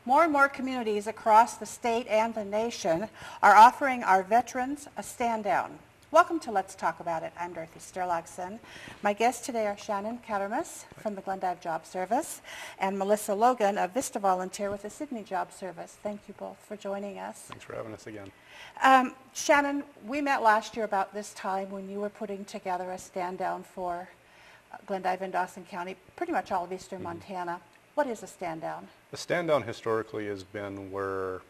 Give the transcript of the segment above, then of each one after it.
More and more communities across the state and the nation are offering our veterans a stand down. Welcome to Let's Talk About It. I'm Dorothy Sturlagson. My guests today are Shannon Kadrmas from the Glendive Job Service and Melissa Logan, a Vista volunteer with the Sydney Job Service. Thank you both for joining us. Thanks for having us again. Shannon, we met last year about this time when you were putting together a stand down for Glendive and Dawson County, pretty much all of eastern Montana. What is a stand down? The stand down historically has been where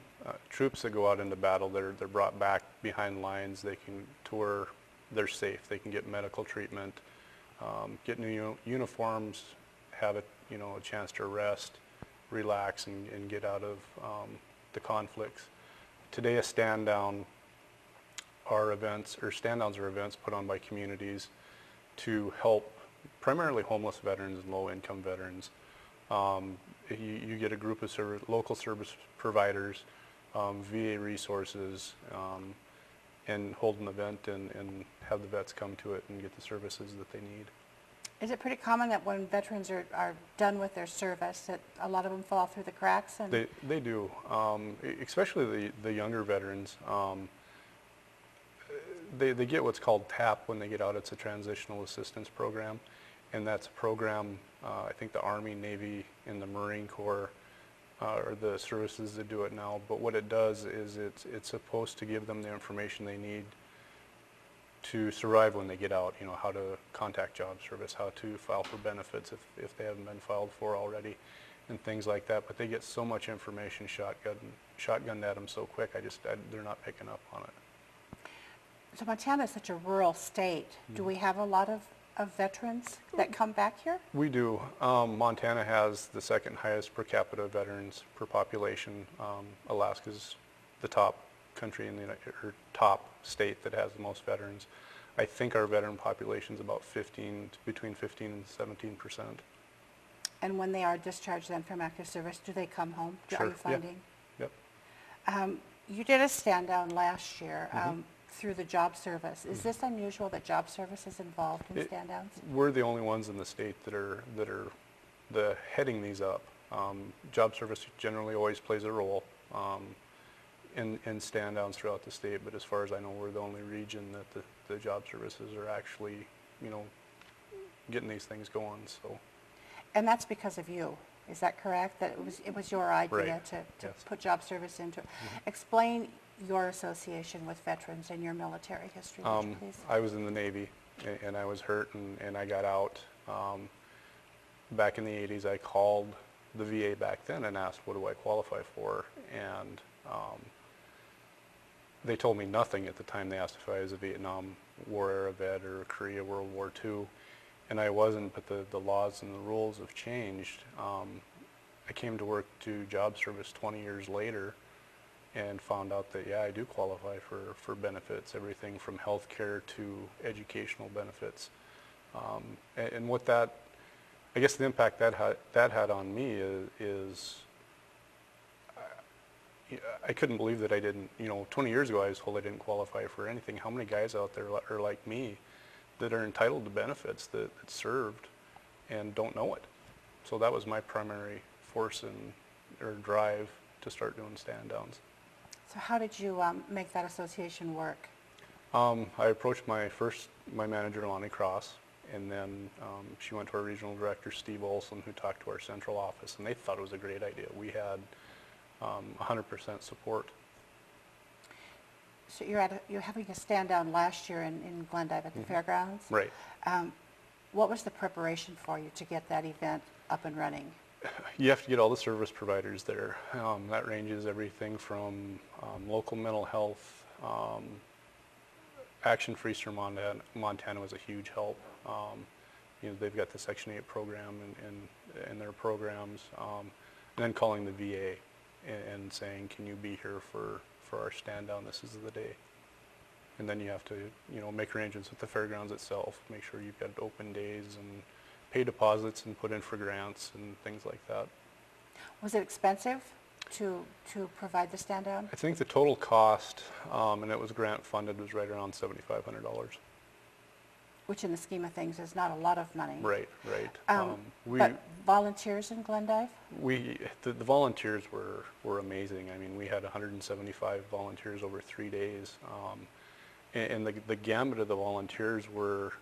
troops that go out into battle, they're brought back behind lines. They can tour, they're safe. They can get medical treatment, get new uniforms, have a chance to rest, relax, and get out of the conflicts. Today, a stand down are events, or stand downs are events put on by communities to help primarily homeless veterans and low-income veterans. You get a group of local service providers, VA resources, and hold an event and have the vets come to it and get the services that they need. Is it pretty common that when veterans are done with their service that a lot of them fall through the cracks? And They do, especially the younger veterans. They get what's called TAP when they get out. It's a Transitional Assistance Program, and that's a program, I think the Army, Navy, and the Marine Corps are the services that do it now. But what it does is it's supposed to give them the information they need to survive when they get out, how to contact job service, how to file for benefits if they haven't been filed for already, and things like that. But they get so much information shotgunned at them so quick, they're not picking up on it. So Montana is such a rural state. Do we have a lot of veterans that come back here? We do. Montana has the second highest per capita veterans per population. Alaska's the top country in or top state that has the most veterans. I think our veteran population is about between 15 and 17%. And when they are discharged then from active service, do they come home? Sure. Are you finding? Yep. You did a stand down last year through the job service. Is this unusual that job service is involved in stand downs? We're the only ones in the state that are heading these up. Job service generally always plays a role in stand downs throughout the state, but as far as I know, we're the only region that the job services are actually, getting these things going. So. And that's because of you. Is that correct? That it was your idea Right. to Yes. put job service into it. Explain your association with veterans and your military history, would you please? I was in the Navy, and I was hurt, and I got out. Back in the 80s, I called the VA back then and asked, what do I qualify for? And they told me nothing at the time. They asked if I was a Vietnam War era vet or Korea World War II, and I wasn't, but the laws and the rules have changed. I came to work to job service 20 years later and found out that, I do qualify for benefits, everything from health care to educational benefits. And what that, I guess the impact that had on me is I couldn't believe that I didn't, 20 years ago I was told I didn't qualify for anything. How many guys out there are like me that are entitled to benefits that served and don't know it? So that was my primary force or drive to start doing stand downs. So how did you make that association work? I approached my manager, Lonnie Cross, and then she went to our regional director, Steve Olson, who talked to our central office, and they thought it was a great idea. We had 100% support. So you're having a stand down last year in Glendive at the fairgrounds? Right. What was the preparation for you to get that event up and running? You have to get all the service providers there. That ranges everything from local mental health. Action for Eastern Montana was a huge help. They've got the Section 8 program in their programs. And then calling the VA and saying, can you be here for our stand down? This is the day. And then you have to, make arrangements with the fairgrounds itself, make sure you've got open days and pay deposits and put in for grants and things like that. Was it expensive to provide the stand down? I think the total cost, and it was grant funded, was right around $7,500. Which in the scheme of things is not a lot of money. Right, right. But volunteers in Glendive? The volunteers were amazing. I mean, we had 175 volunteers over 3 days. And the gamut of the volunteers were,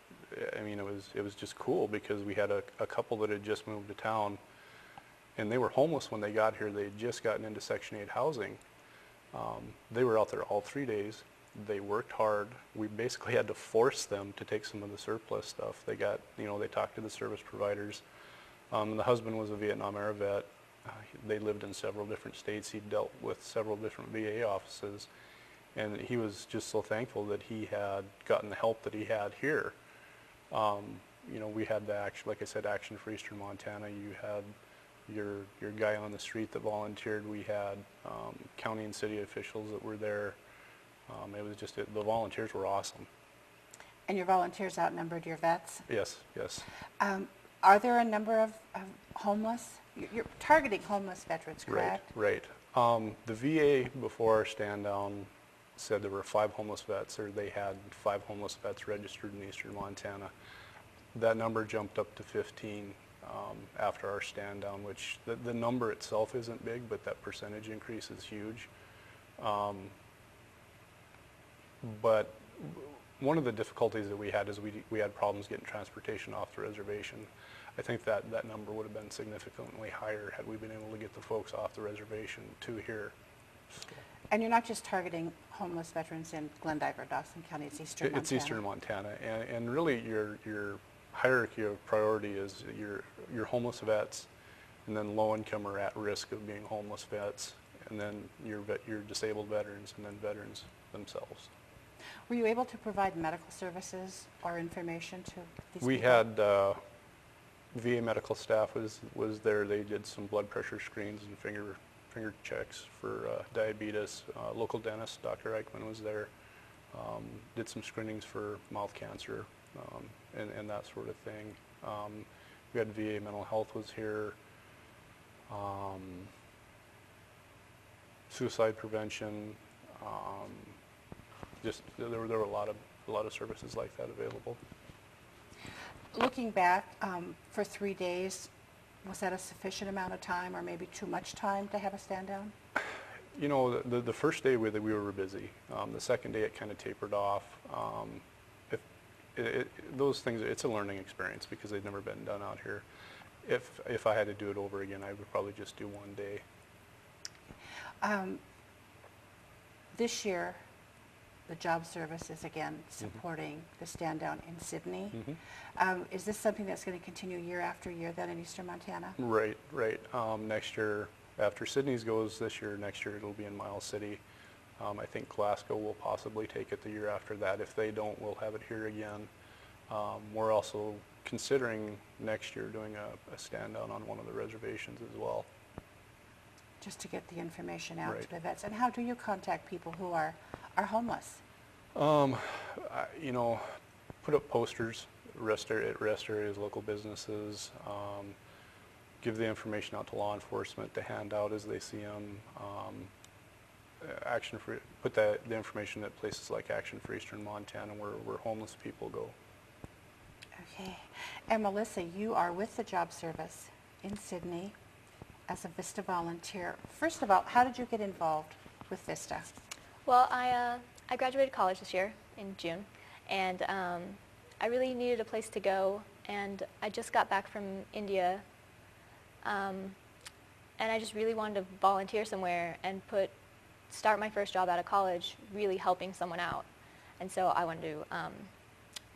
I mean, it was just cool because we had a couple that had just moved to town, and they were homeless when they got here. They had just gotten into Section 8 housing. They were out there all 3 days. They worked hard. We basically had to force them to take some of the surplus stuff. They got, they talked to the service providers. The husband was a Vietnam era vet. They lived in several different states. He dealt with several different VA offices. And he was just so thankful that he had gotten the help that he had here. We had the action, like I said, Action for Eastern Montana. You had your guy on the street that volunteered. We had county and city officials that were there. It was just, the volunteers were awesome. And your volunteers outnumbered your vets? Yes, yes. Are there a number of homeless? You're targeting homeless veterans, correct? Right, right. The VA, before our stand down, said there were 5 homeless vets, or they had 5 homeless vets registered in eastern Montana. That number jumped up to 15 after our stand down, which the number itself isn't big, but that percentage increase is huge. But one of the difficulties that we had is we had problems getting transportation off the reservation. I think that number would have been significantly higher had we been able to get the folks off the reservation to here. So. And you're not just targeting homeless veterans in Glendive or Dawson County, it's eastern Montana. It's eastern Montana, and really your hierarchy of priority is your homeless vets, and then low income or at risk of being homeless vets, and then your disabled veterans, and then veterans themselves. Were you able to provide medical services or information to these We people? had VA medical staff was there. They did some blood pressure screens and finger checks for diabetes. Local dentist, Dr. Eichmann, was there. Did some screenings for mouth cancer and that sort of thing. We had VA mental health was here. Suicide prevention. Just there were a lot of services like that available. Looking back, for 3 days, was that a sufficient amount of time or maybe too much time to have a stand down? The first day we were busy. The second day it kind of tapered off. Those things, it's a learning experience because they've never been done out here. If I had to do it over again, I would probably just do one day. This year, the Job Service is again supporting the stand down in Sydney. Is this something that's going to continue year after year then in eastern Montana? Right, right. Next year, after Sydney's goes this year, next year it'll be in Miles City. I think Glasgow will possibly take it the year after that. If they don't, we'll have it here again. We're also considering next year doing a stand down on one of the reservations as well. Just to get the information out Right. to the vets. And how do you contact people who are homeless? Put up posters at rest areas, local businesses, give the information out to law enforcement to hand out as they see them. Put the information at places like Action for Eastern Montana where homeless people go. Okay. And Melissa, you are with the Job Service in Sydney as a VISTA volunteer. First of all, how did you get involved with VISTA? Well, I graduated college this year in June, and I really needed a place to go, and I just got back from India, and I just really wanted to volunteer somewhere and start my first job out of college really helping someone out. And so I wanted to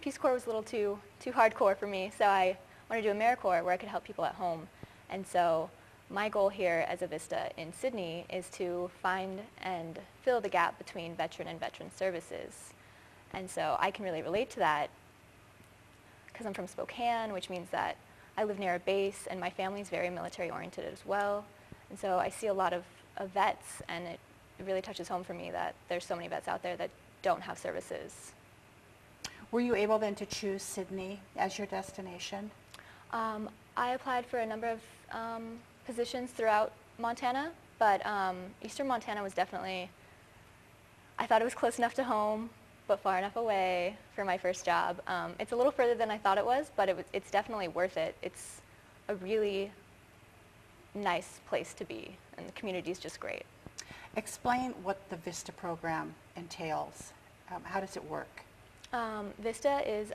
Peace Corps was a little too hardcore for me, so I wanted to do AmeriCorps where I could help people at home. And so my goal here as a VISTA in Sydney is to find and fill the gap between veteran and veteran services. And so I can really relate to that because I'm from Spokane, which means that I live near a base and my family's very military oriented as well. And so I see a lot of vets, and it really touches home for me that there's so many vets out there that don't have services. Were you able then to choose Sydney as your destination? I applied for a number of positions throughout Montana, but eastern Montana was definitely, I thought it was close enough to home, but far enough away for my first job. It's a little further than I thought it was, but it's definitely worth it. It's a really nice place to be, and the community is just great. Explain what the VISTA program entails. How does it work? VISTA is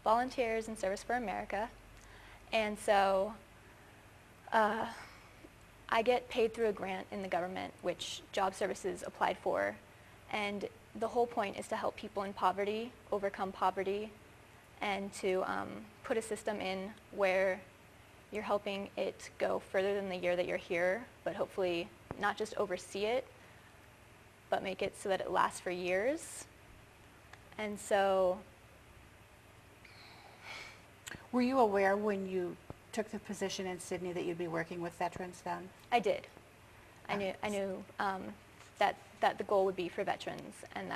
Volunteers in Service for America, and so I get paid through a grant in the government, which Job Services applied for, and the whole point is to help people in poverty overcome poverty and to put a system in where you're helping it go further than the year that you're here, but hopefully not just oversee it, but make it so that it lasts for years. And so... Were you aware when you took the position in Sydney that you'd be working with veterans then? I did. I knew that the goal would be for veterans, and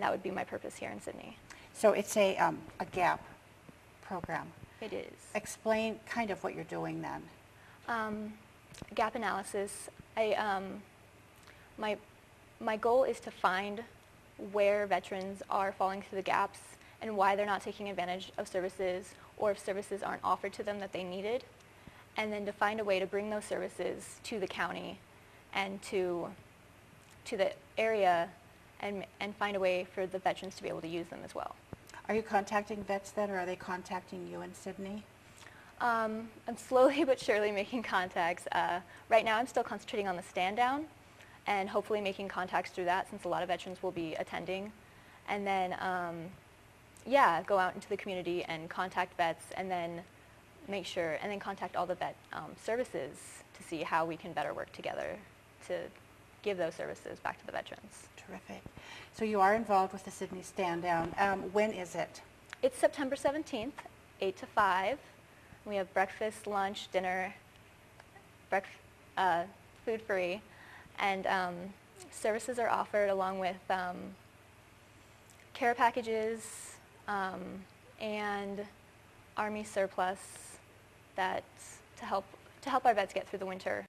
that would be my purpose here in Sydney. So it's a GAP program. It is. Explain kind of what you're doing then. Gap analysis. My goal is to find where veterans are falling through the gaps and why they're not taking advantage of services, or if services aren't offered to them that they needed, and then to find a way to bring those services to the county and to the area, and find a way for the veterans to be able to use them as well. Are you contacting vets then, or are they contacting you in Sydney? I'm slowly but surely making contacts. Right now I'm still concentrating on the stand down and hopefully making contacts through that, since a lot of veterans will be attending. And then, go out into the community and contact vets, and then contact all the vet services to see how we can better work together to give those services back to the veterans. Terrific. So you are involved with the Sydney Stand Down. When is it? It's September 17th, 8 to 5. We have breakfast, lunch, dinner, food free, and services are offered along with care packages and Army surplus to help our vets get through the winter.